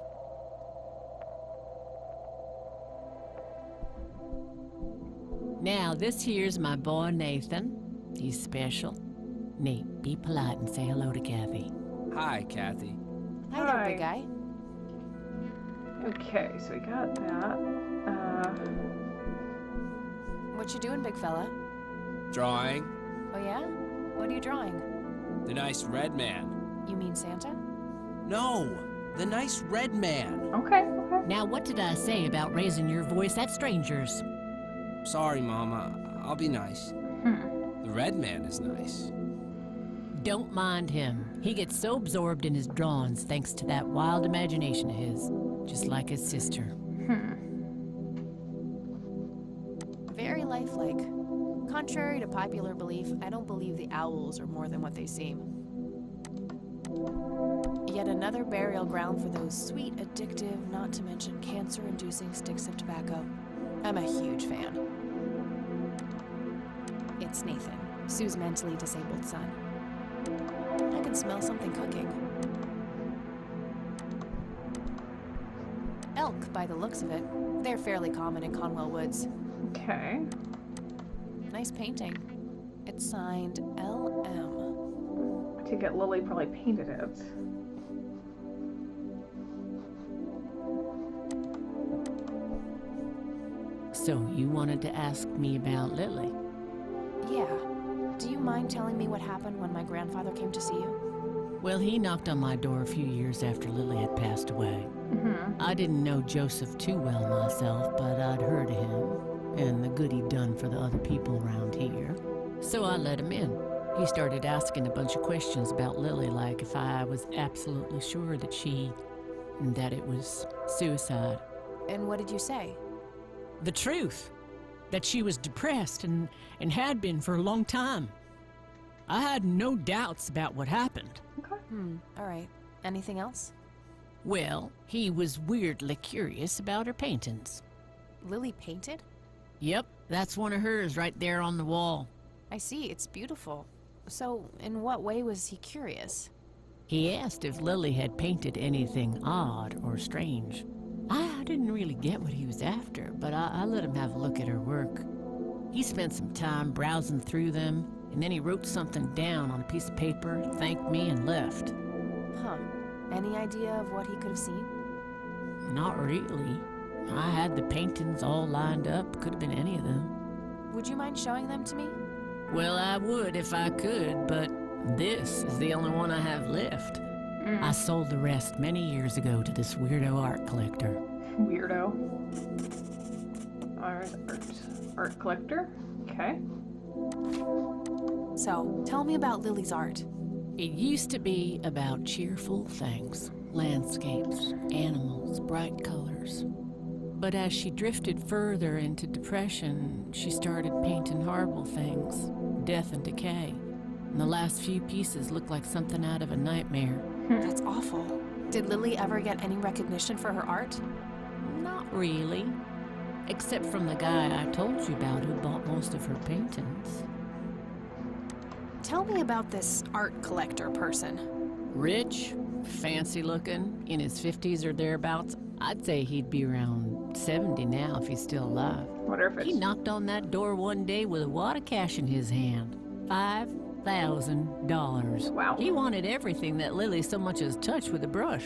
Speaker 12: Now, this here's my boy Nathan. He's special. Nate, be polite and say hello to Kathy.
Speaker 13: Hi, Kathy.
Speaker 2: Hi there, big guy.
Speaker 1: Okay, so we got that.
Speaker 2: What you doing, big fella?
Speaker 13: Drawing
Speaker 2: Oh yeah? What are you drawing?
Speaker 13: the nice red man.
Speaker 2: You mean Santa?
Speaker 13: No, the nice red man.
Speaker 1: Okay.
Speaker 12: Now, what did I say about raising your voice at strangers?
Speaker 13: Sorry, Mama. I'll be nice. The The red man is nice.
Speaker 12: Don't mind him. He gets so absorbed in his drawings thanks to that wild imagination of his, just like his sister.
Speaker 2: Very lifelike. Contrary to popular belief, I don't believe the owls are more than what they seem. Yet another burial ground for those sweet, addictive, not to mention cancer-inducing sticks of tobacco. I'm a huge fan. It's Nathan, Sue's mentally disabled son. I can smell something cooking. Elk, by the looks of it. They're fairly common in Conwell Woods.
Speaker 1: Okay.
Speaker 2: Nice painting. It's signed LM.
Speaker 1: I take it Lily probably painted it.
Speaker 12: So you wanted to ask me about Lily?
Speaker 2: Yeah. Do you mind telling me what happened when my grandfather came to see you?
Speaker 12: Well, he knocked on my door a few years after Lily had passed away. I didn't know Joseph too well myself, but I'd heard of him and the good he'd done for the other people around here. So I let him in. He started asking a bunch of questions about Lily, like if I was absolutely sure that it was suicide.
Speaker 2: And what did you say?
Speaker 12: The truth. That she was depressed and had been for a long time. I had no doubts about what happened.
Speaker 2: All right. Anything else?
Speaker 12: Well, he was weirdly curious about her paintings.
Speaker 2: Lily painted?
Speaker 12: Yep, that's one of hers right there on the wall.
Speaker 2: I see, it's beautiful. So, in what way was he curious?
Speaker 12: He asked if Lily had painted anything odd or strange. I didn't really get what he was after, but I let him have a look at her work. He spent some time browsing through them, and then he wrote something down on a piece of paper, thanked me, and left.
Speaker 2: Huh. Any idea of what he could have seen?
Speaker 12: Not really. I had the paintings all lined up. Could have been any of them.
Speaker 2: Would you mind showing them to me?
Speaker 12: Well, I would if I could, but this is the only one I have left. I sold the rest many years ago to this weirdo art collector.
Speaker 1: Weirdo. Art collector? Okay.
Speaker 2: So, tell me about Lily's art.
Speaker 12: It used to be about cheerful things, landscapes, animals, bright colors. But as she drifted further into depression, she started painting horrible things, death and decay. And the last few pieces look like something out of a nightmare.
Speaker 2: That's awful. Did Lily ever get any recognition for her art?
Speaker 12: Not really. Except from the guy I told you about who bought most of her paintings.
Speaker 2: Tell me about this art collector person.
Speaker 12: Rich, fancy looking, in his 50s or thereabouts. I'd say he'd be around 70 now if he's still alive.
Speaker 1: Wonder if it's...
Speaker 12: He knocked on that door one day with a wad of cash in his hand. $5,000.
Speaker 1: Wow.
Speaker 12: He wanted everything that Lily so much as touched with a brush.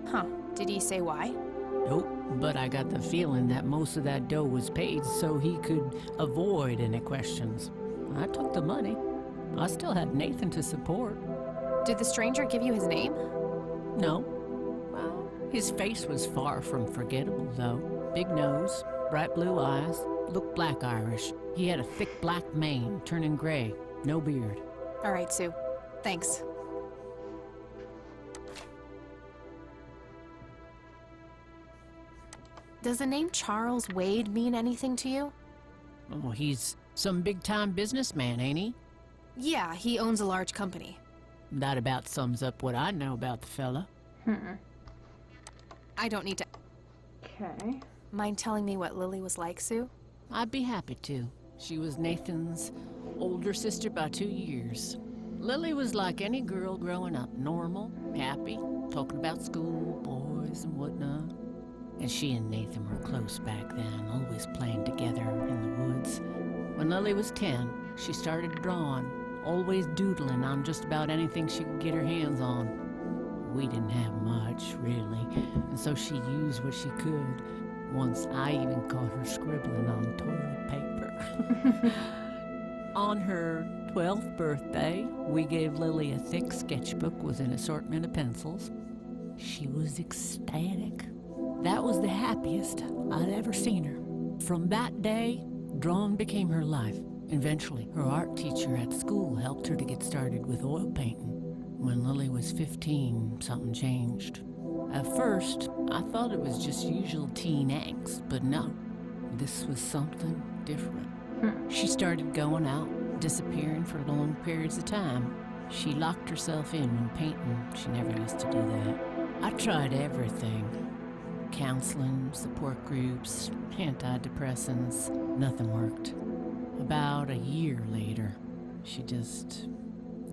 Speaker 2: Huh. Did he say why?
Speaker 12: Nope, but I got the feeling that most of that dough was paid so he could avoid any questions. I took the money. I still had Nathan to support.
Speaker 2: Did the stranger give you his name?
Speaker 12: No. Well, his face was far from forgettable, though. Big nose, bright blue eyes, looked black Irish. He had a thick black mane, turning gray, no beard.
Speaker 2: All right, Sue. Thanks. Does the name Charles Wade mean anything to you?
Speaker 12: Oh, he's some big-time businessman, ain't he?
Speaker 2: Yeah, he owns a large company.
Speaker 12: That about sums up what I know about the fella.
Speaker 2: I don't need to...
Speaker 1: Okay.
Speaker 2: Mind telling me what Lily was like, Sue?
Speaker 12: I'd be happy to. She was Nathan's older sister by 2 years. Lily was like any girl growing up, normal, happy, talking about school, boys, and whatnot. And she and Nathan were close back then, always playing together in the woods. When Lily was 10, she started drawing, always doodling on just about anything she could get her hands on. We didn't have much, really, and so she used what she could. Once I even caught her scribbling on toilet paper. On her 12th birthday, we gave Lily a thick sketchbook with an assortment of pencils. She was ecstatic. That was the happiest I'd ever seen her. From that day, drawing became her life. Eventually, her art teacher at school helped her to get started with oil painting. When Lily was 15, something changed. At first, I thought it was just usual teen angst, but no, this was something different. She started going out, disappearing for long periods of time. She locked herself in when painting. She never used to do that. I tried everything. Counseling, support groups, antidepressants. Nothing worked. About a year later, she just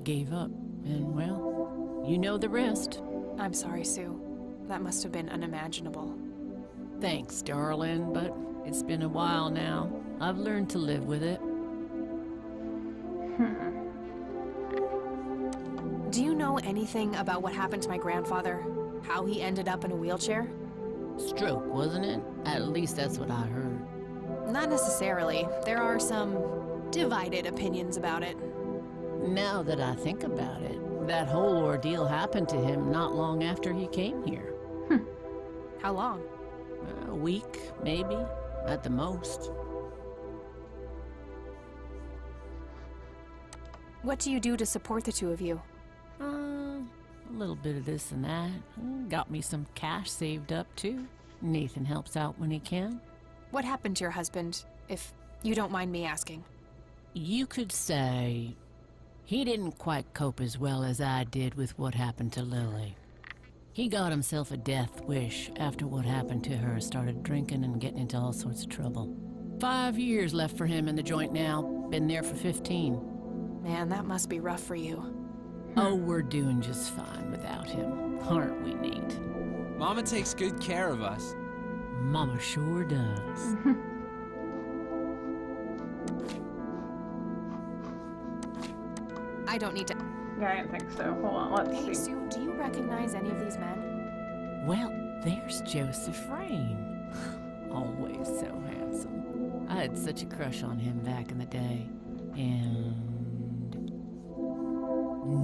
Speaker 12: gave up. And well, you know the rest.
Speaker 2: I'm sorry, Sue. That must have been unimaginable.
Speaker 12: Thanks, darling, but it's been a while now. I've learned to live with it.
Speaker 2: Do you know anything about what happened to my grandfather? How he ended up in a wheelchair?
Speaker 12: Stroke, wasn't it? At least that's what I heard.
Speaker 2: Not necessarily. There are some divided opinions about it.
Speaker 12: Now that I think about it, that whole ordeal happened to him not long after he came here.
Speaker 2: How long?
Speaker 12: A week, maybe, at the most.
Speaker 2: What do you do to support the two of you?
Speaker 12: A little bit of this and that. Got me some cash saved up, too. Nathan helps out when he can.
Speaker 2: What happened to your husband, if you don't mind me asking?
Speaker 12: You could say he didn't quite cope as well as I did with what happened to Lily. He got himself a death wish after what happened to her, started drinking and getting into all sorts of trouble. 5 years left for him in the joint now. Been there for 15.
Speaker 2: Man, that must be rough for you.
Speaker 12: Oh, we're doing just fine without him, aren't we, Nate?
Speaker 13: Mama takes good care of us.
Speaker 12: Mama sure does.
Speaker 2: I don't need to...
Speaker 1: Yeah, I didn't think so. Hold on, let's
Speaker 2: Hey,
Speaker 1: see.
Speaker 2: Sue, do you recognize any of these men?
Speaker 12: Well, there's Joseph Rain. Always so handsome. I had such a crush on him back in the day. And...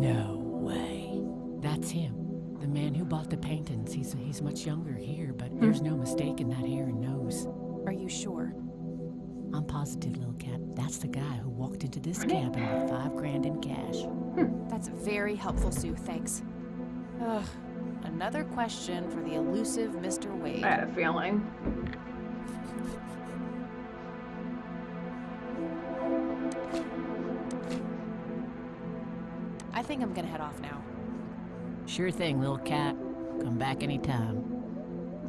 Speaker 12: no way. That's him. The man who bought the paintings. He's much younger here, but there's no mistaking that hair and nose.
Speaker 2: Are you sure?
Speaker 12: I'm positive, little cat. That's the guy who walked into this cabin with 5 grand in cash.
Speaker 2: That's very helpful, Sue. Thanks. Ugh. Another question for the elusive Mr. Wade.
Speaker 1: I had a feeling.
Speaker 2: I think I'm gonna head off now.
Speaker 12: Sure thing, little cat. Come back anytime.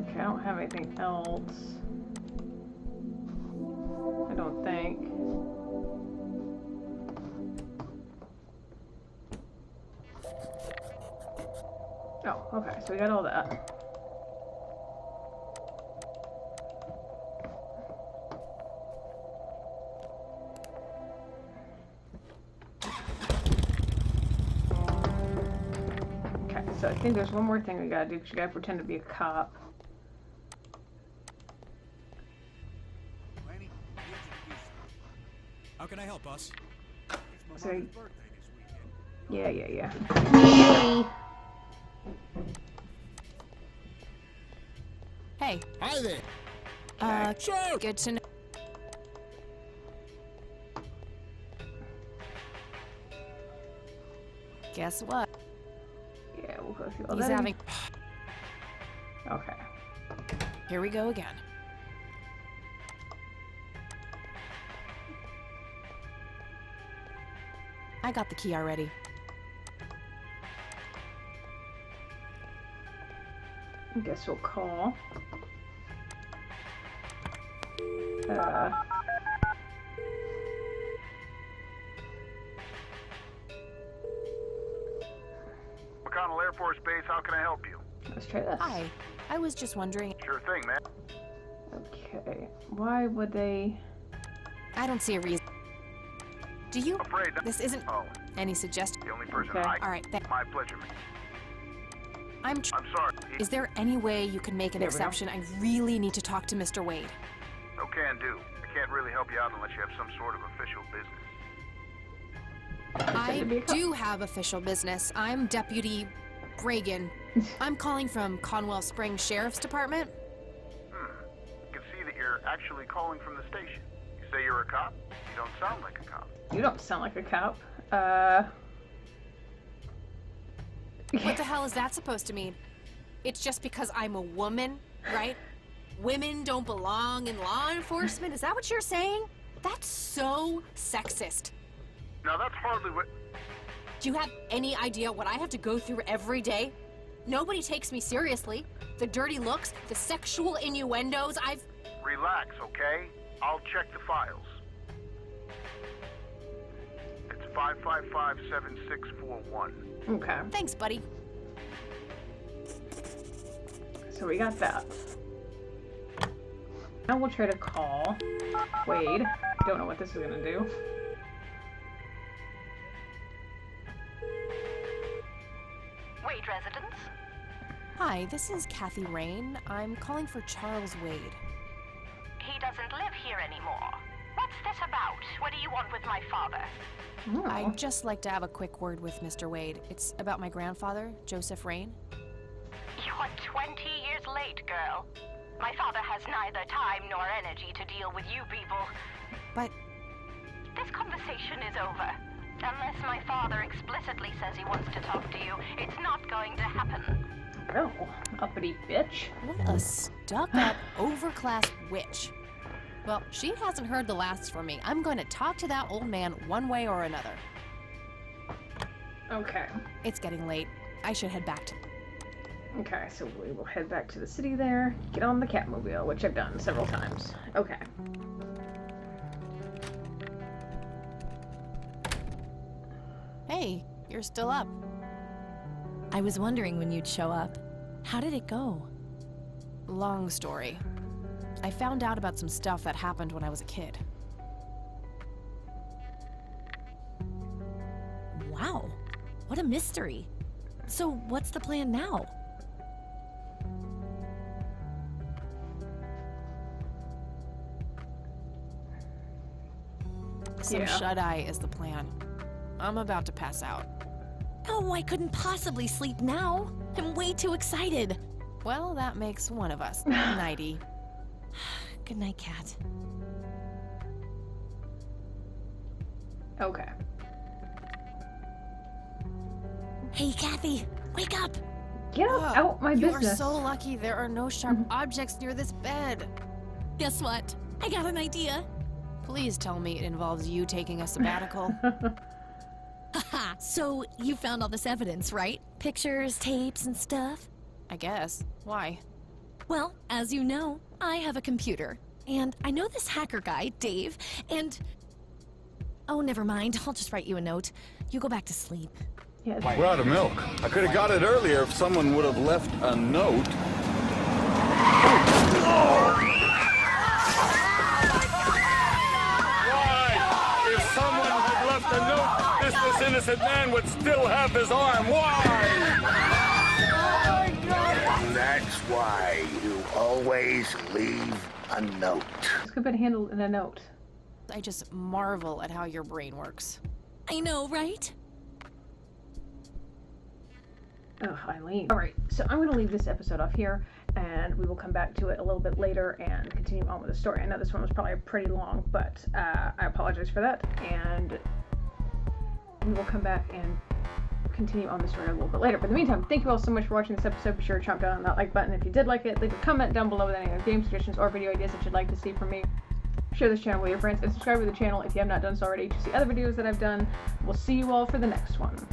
Speaker 1: Okay, I don't have anything else. I don't think. Oh, okay, so we got all that. Okay, so I think there's one more thing we gotta do, because you gotta pretend to be a cop.
Speaker 10: How can I help us?
Speaker 1: So, yeah.
Speaker 2: Hey.
Speaker 13: Hi there.
Speaker 2: Sure. Good to know. Guess what?
Speaker 1: Yeah, we'll go through all
Speaker 2: He's
Speaker 1: that.
Speaker 2: having...
Speaker 1: Okay.
Speaker 2: Here we go again. I got the key already.
Speaker 1: I guess we'll call.
Speaker 8: McConnell Air Force Base, how can I help you?
Speaker 1: Let's try this.
Speaker 2: Hi. I was just wondering...
Speaker 8: Sure thing, man.
Speaker 1: Okay. Why would they...
Speaker 2: I don't see a reason. Do you?
Speaker 8: Afraid not.
Speaker 2: This isn't...
Speaker 8: Oh,
Speaker 2: Any suggestion?
Speaker 8: the only person
Speaker 1: Okay.
Speaker 8: I...
Speaker 2: All right,
Speaker 8: My pleasure.
Speaker 2: I'm
Speaker 8: sorry.
Speaker 2: Is there any way you can make an
Speaker 1: There we go.
Speaker 2: exception? I really need to talk to Mr. Wade.
Speaker 8: No can do. I can't really help you out unless you have some sort of official business.
Speaker 2: I do have official business. I'm Deputy Reagan. I'm calling from Conwell Springs Sheriff's Department.
Speaker 8: I can see that you're actually calling from the station. You Say you're a cop? You don't sound like a cop.
Speaker 1: You don't sound like a cop.
Speaker 2: What the hell is that supposed to mean? It's just because I'm a woman, right? Women don't belong in law enforcement? Is that what you're saying? That's so sexist.
Speaker 8: Now that's hardly what...
Speaker 2: Do you have any idea what I have to go through every day? Nobody takes me seriously. The dirty looks, the sexual innuendos,
Speaker 8: Relax, okay? I'll check the files. It's 555-7641.
Speaker 1: Okay.
Speaker 2: Thanks, buddy.
Speaker 1: So we got that. Now we'll try to call Wade. Don't know what this is gonna do.
Speaker 7: Wade residence?
Speaker 2: Hi, this is Kathy Rain. I'm calling for Charles Wade.
Speaker 7: He doesn't live here anymore. What's this about? What do you want with my father?
Speaker 1: Oh.
Speaker 2: I'd just like to have a quick word with Mr. Wade. It's about my grandfather, Joseph Rain.
Speaker 7: You're 20 years late, girl. My father has neither time nor energy to deal with you people.
Speaker 2: But...
Speaker 7: This conversation is over. Unless my father explicitly says he wants to talk to you, it's not going to happen.
Speaker 1: Oh, uppity bitch.
Speaker 2: What a stuck-up, overclass witch. Well, she hasn't heard the last from me. I'm going to talk to that old man one way or another.
Speaker 1: Okay.
Speaker 2: It's getting late. I should head back to...
Speaker 1: Okay, so we will head back to the city there, get on the Catmobile, which I've done several times. Okay.
Speaker 2: Hey, you're still up.
Speaker 14: I was wondering when you'd show up. How did it go?
Speaker 2: Long story. I found out about some stuff that happened when I was a kid.
Speaker 14: Wow, what a mystery. So what's the plan now?
Speaker 2: Some shut-eye is the plan. I'm about to pass out.
Speaker 14: Oh, I couldn't possibly sleep now. I'm way too excited.
Speaker 2: Well, that makes one of us. Nighty.
Speaker 14: Good night, Kat.
Speaker 1: Okay.
Speaker 14: Hey, Kathy, wake up!
Speaker 1: Get out my business.
Speaker 2: You are so lucky there are no sharp objects near this bed.
Speaker 14: Guess what? I got an idea.
Speaker 2: Please tell me it involves you taking a sabbatical.
Speaker 14: Haha, so you found all this evidence, right? Pictures, tapes, and stuff?
Speaker 2: I guess. Why?
Speaker 14: Well, as you know, I have a computer. And I know this hacker guy, Dave, and... Oh, never mind. I'll just write you a note. You go back to sleep.
Speaker 1: Yes.
Speaker 15: We're out of milk. I could have got it earlier if someone would have left a note. Why? If someone had left a note, this innocent man would still have his arm. Why?
Speaker 16: That's why you always leave a note.
Speaker 1: This could have been handled in a note.
Speaker 2: I just marvel at how your brain works.
Speaker 14: I know, right?
Speaker 1: Oh, Eileen. Alright, so I'm going to leave this episode off here, and we will come back to it a little bit later and continue on with the story. I know this one was probably pretty long, but I apologize for that, and we will come back and continue on the story a little bit later. But in the meantime, thank you all so much for watching this episode. Be sure to chomp down on that like button if you did like it. Leave a comment down below with any other game suggestions or video ideas that you'd like to see from me. Share this channel with your friends, and subscribe to the channel if you have not done so already to see other videos that I've done. We'll see you all for the next one.